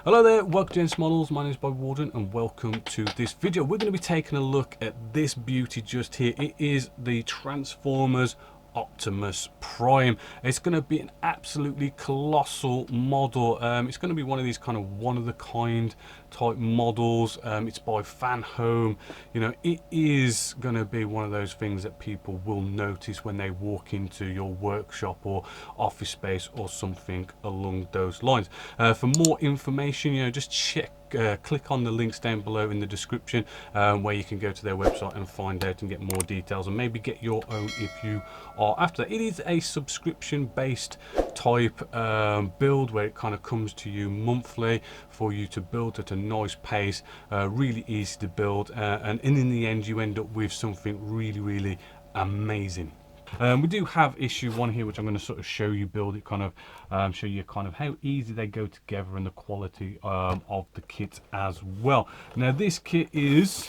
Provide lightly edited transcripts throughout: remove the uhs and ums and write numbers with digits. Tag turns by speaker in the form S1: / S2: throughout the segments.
S1: Hello there, welcome to Gents Models. My name is Bob Warden and welcome to this video. We're going to be taking a look at this beauty just here. It is the Transformers Optimus Prime. It's going to be an absolutely colossal model. It's going to be one of these kind of one-of-the-kind type models. It's by Fanhome. You know, it is going to be one of those things that people will notice when they walk into your workshop or office space or something along those lines. For more information, you know, just click on the links down below in the description where you can go to their website and find out and get more details and maybe get your own if you are after that. It is a subscription based type build where it kind of comes to you monthly for you to build at a nice pace, really easy to build, and in the end you end up with something really amazing. We do have issue 1 here, which I'm going to sort of show you build it, kind of show you kind of how easy they go together and the quality of the kit as well. Now this kit is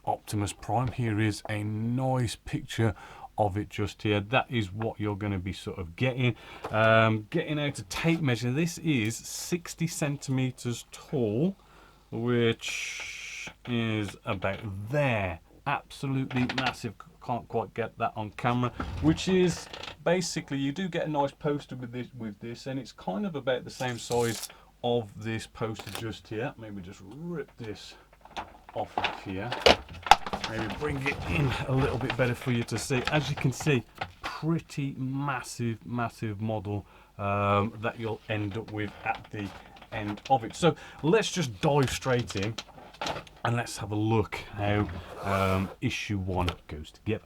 S1: Optimus Prime. Here is a nice picture of it just here. That is what you're going to be sort of getting out a tape measure. This is 60 centimeters tall, which is about there. Absolutely massive. Can't quite get that on camera, which is basically you do get a nice poster with this, and it's kind of about the same size of this poster just here. Maybe just rip this off of here, maybe bring it in a little bit better for you to see. As you can see, pretty massive model that you'll end up with at the end of it. So let's just dive straight in and let's have a look how issue 1 goes together.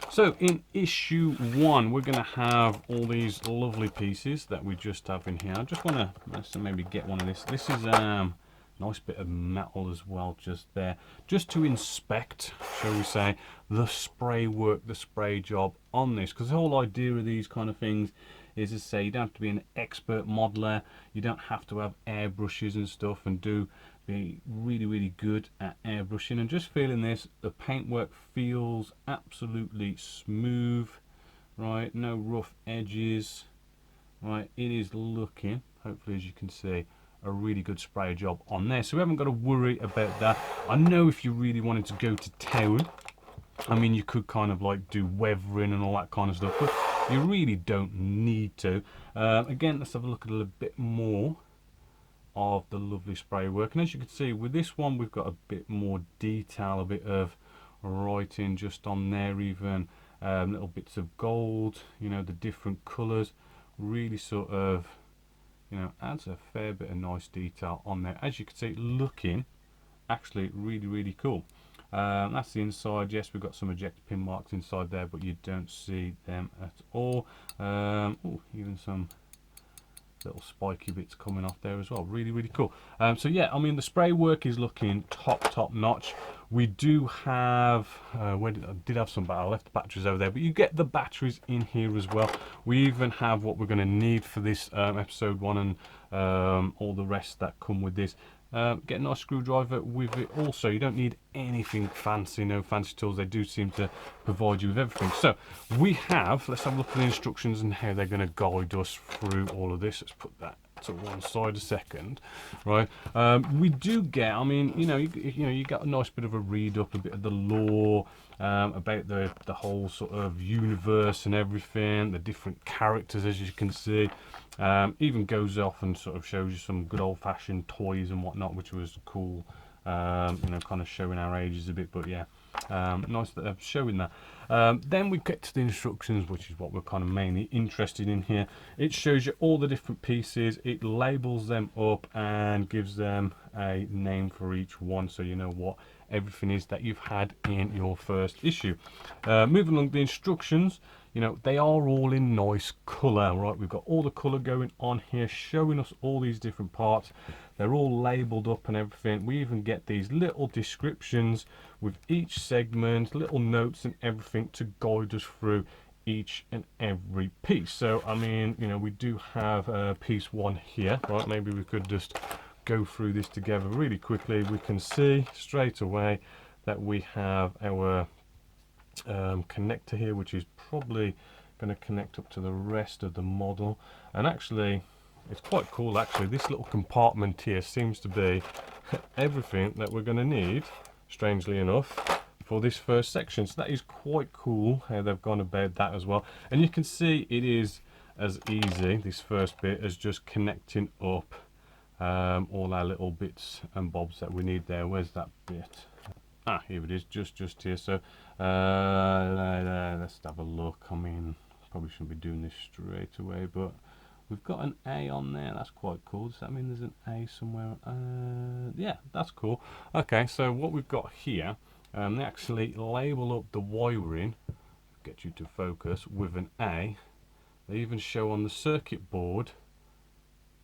S1: So in issue 1, we're going to have all these lovely pieces that we just have in here. I just want to maybe get one of this. This is nice bit of metal as well just there, just to inspect, shall we say, the spray work, the spray job on this, because the whole idea of these kind of things is to say you don't have to be an expert modeler, you don't have to have airbrushes and stuff and be really good at airbrushing. And just feeling this, the paintwork feels absolutely smooth, right? No rough edges, right? It is looking, hopefully as you can see, a really good spray job on there, so we haven't got to worry about that. I know if you really wanted to go to town, I mean, you could kind of like do weathering and all that kind of stuff, but you really don't need to. Again, let's have a look at a little bit more of the lovely spray work, and as you can see with this one we've got a bit more detail, a bit of writing just on there, even little bits of gold, you know, the different colors really sort of, you know, adds a fair bit of nice detail on there. As you can see, looking actually really cool. That's the inside. Yes, we've got some ejector pin marks inside there, but you don't see them at all. Ooh, even some little spiky bits coming off there as well. Really cool. So yeah, I mean, the spray work is looking top notch. We do have I did have some, but I left the batteries over there, but you get the batteries in here as well. We even have what we're going to need for this episode 1 and all the rest that come with this. Get a nice screwdriver with it also. You don't need anything fancy, no fancy tools. They do seem to provide you with everything. So we have, let's have a look at the instructions and how they're going to guide us through all of this. Let's put that to one side a second, right? We do get, I mean, you got a nice bit of a read up, a bit of the lore about the whole sort of universe and everything, the different characters, as you can see. Even goes off and sort of shows you some good old-fashioned toys and whatnot, which was cool. You know, kind of showing our ages a bit, but yeah, nice that they're showing that. Then we get to the instructions, which is what we're kind of mainly interested in here. It shows you all the different pieces, it labels them up and gives them a name for each one, so you know what everything is that you've had in your first issue. Moving along the instructions, you know, they are all in nice colour, right? We've got all the colour going on here, showing us all these different parts. They're all labelled up and everything. We even get these little descriptions with each segment, little notes and everything to guide us through each and every piece. So, I mean, you know, we do have piece 1 here, right? Maybe we could just go through this together really quickly. We can see straight away that we have our connector here, which is probably going to connect up to the rest of the model. And actually, It's quite cool actually. This little compartment here seems to be everything that we're going to need, strangely enough, for this first section. So that is quite cool how they've gone about that as well. And you can see it is as easy, this first bit, as just connecting up all our little bits and bobs that we need there. Where's that bit? Ah, here it is, just here. So let's have a look. I mean, probably shouldn't be doing this straight away, but we've got an A on there. That's quite cool. Does that mean there's an A somewhere? Yeah, that's cool. Okay, so what we've got here, they actually label up the wiring, get you to focus, with an A. They even show on the circuit board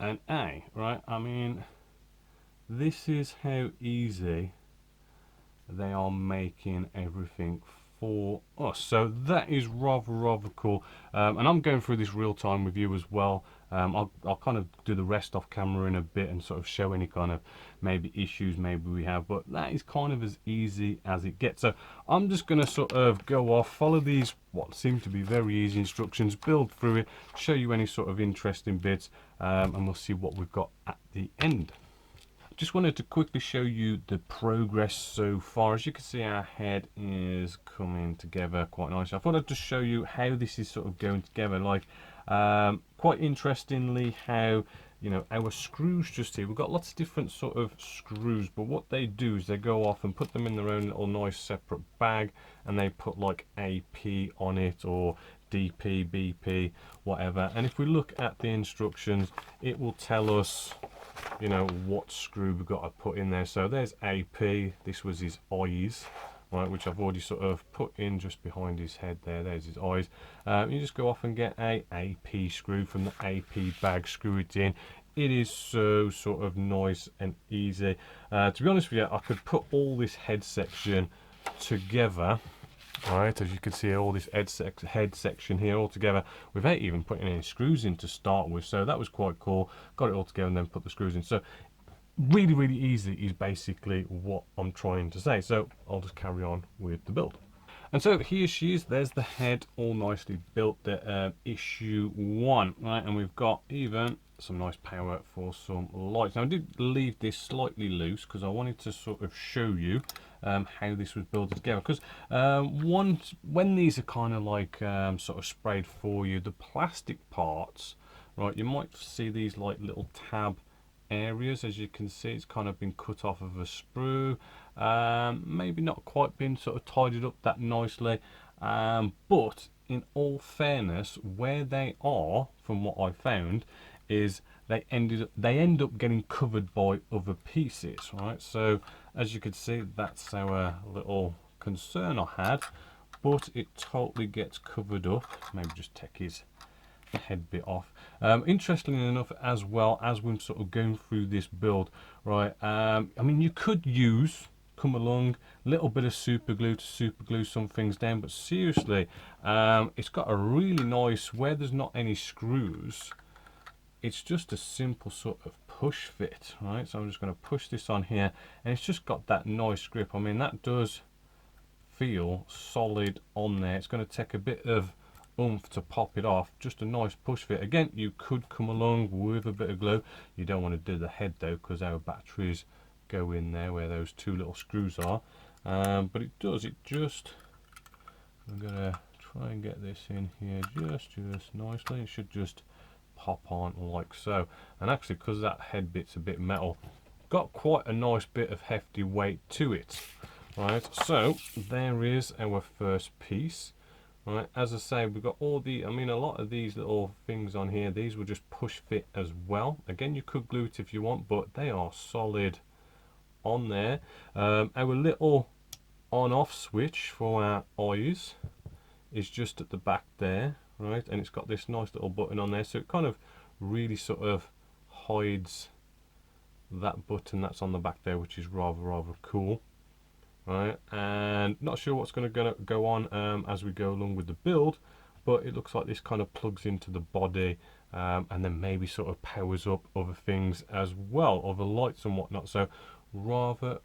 S1: an A, right? I mean, this is how easy they are making everything for us. So that is rather cool. And I'm going through this real time with you as well. I'll kind of do the rest off camera in a bit and sort of show any kind of maybe issues maybe we have, but that is kind of as easy as it gets. So I'm just going to sort of go off, follow these what seem to be very easy instructions, build through it, show you any sort of interesting bits, and we'll see what we've got at the end. Just wanted to quickly show you the progress so far. As you can see, our head is coming together quite nicely. I thought I'd just show you how this is sort of going together. Like, quite interestingly, how, you know, our screws just here, we've got lots of different sort of screws, but what they do is they go off and put them in their own little nice separate bag, and they put like AP on it, or DP, BP, whatever. And if we look at the instructions, it will tell us, you know, what screw we've got to put in there. So there's AP, this was his eyes, right, which I've already sort of put in just behind his head there. There's his eyes. You just go off and get a AP screw from the AP bag, screw it in. It is so sort of nice and easy. To be honest with you, I could put all this head section together, right, as you can see, all this head section here all together without even putting any screws in to start with. So that was quite cool. Got it all together and then put the screws in. So really easy is basically what I'm trying to say. So I'll just carry on with the build. And so here she is. There's the head all nicely built, the issue 1, right? And we've got even some nice power for some lights. Now I did leave this slightly loose because I wanted to sort of show you how this was built together. Because when these are kind of like sort of sprayed for you, the plastic parts, right? You might see these like little tab areas. As you can see, it's kind of been cut off of a sprue, maybe not quite been sort of tidied up that nicely, but in all fairness, where they are, from what I found, is they end up getting covered by other pieces, right? So as you can see, that's our little concern I had, but it totally gets covered up. Maybe just take his head bit off. Interestingly enough, as well, as we're sort of going through this build, right, I mean, you could come along a little bit of super glue to super glue some things down, but seriously, it's got a really nice, where there's not any screws, it's just a simple sort of push fit, right? So I'm just going to push this on here, and it's just got that nice grip. I mean, that does feel solid on there. It's going to take a bit of oomph to pop it off. Just a nice push fit. Again, you could come along with a bit of glue. You don't want to do the head though, because our batteries go in there where those two little screws are. But it does, it just, I'm gonna try and get this in here just nicely. It should just pop on like so. And actually, because that head bit's a bit metal, got quite a nice bit of hefty weight to it. Right, so there is our first piece. Right, as I say, we've got all the, I mean, a lot of these little things on here, these will just push fit as well. Again, you could glue it if you want, but they are solid on there. Our little on-off switch for our eyes is just at the back there, right, and it's got this nice little button on there, so it kind of really sort of hides that button that's on the back there, which is rather cool. Right, and not sure what's going to go on as we go along with the build, but it looks like this kind of plugs into the body, and then maybe sort of powers up other things as well, other lights and whatnot. So rather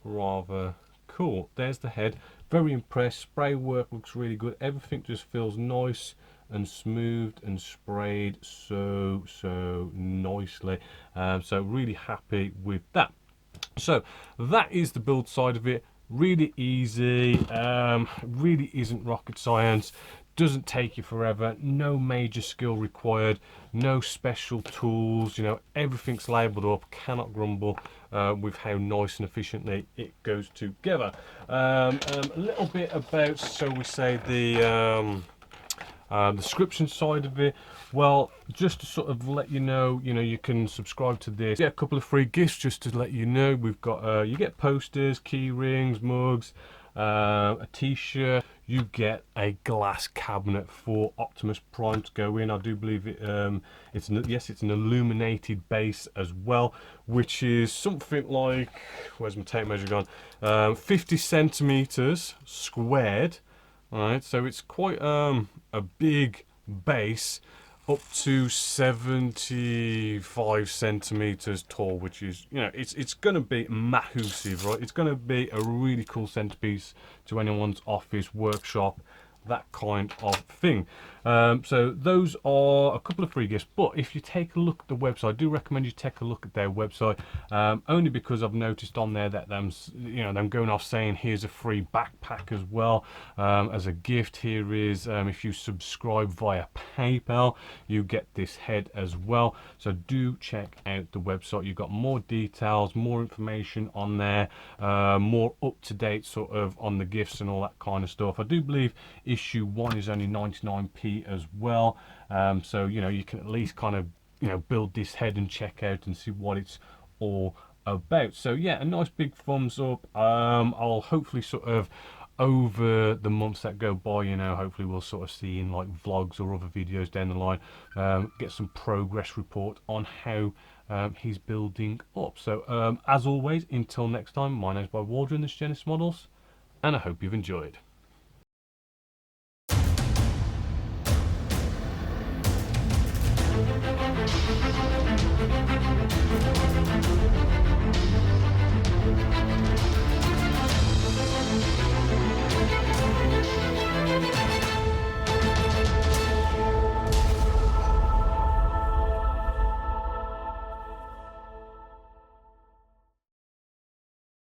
S1: cool. There's the head. Very impressed. Spray work looks really good. Everything just feels nice and smoothed and sprayed so nicely. So really happy with that. So that is the build side of it. Really easy, really isn't rocket science, doesn't take you forever, no major skill required, no special tools, you know, everything's labelled up, cannot grumble with how nice and efficiently it goes together. A little bit about, so we say, the description side of it. Well, just to sort of let you know, you can subscribe to this, get a couple of free gifts. Just to let you know, we've got you get posters, key rings, mugs, a t-shirt. You get a glass cabinet for Optimus Prime to go in. I do believe it it's an illuminated base as well, which is something like, where's my tape measure gone, 50 centimeters squared. Alright, so it's quite a big base, up to 75 centimeters tall, which is, it's going to be massive, right? It's going to be a really cool centerpiece to anyone's office, workshop, that kind of thing. So those are a couple of free gifts, but if you take a look at the website, I do recommend you take a look at their website, only because I've noticed on there that them going off saying here's a free backpack as well, as a gift. Here is, if you subscribe via PayPal, you get this head as well. So do check out the website. You've got more details, more information on there, more up to date sort of on the gifts and all that kind of stuff. I do believe issue 1 is only 99p as well, so you can at least kind of build this head and check out and see what it's all about. So yeah, a nice big thumbs up. I'll hopefully sort of, over the months that go by, hopefully we'll sort of see in like vlogs or other videos down the line, get some progress report on how he's building up. So as always, until next time, my name's Bob Waldron, this is Genesis Models, and I hope you've enjoyed.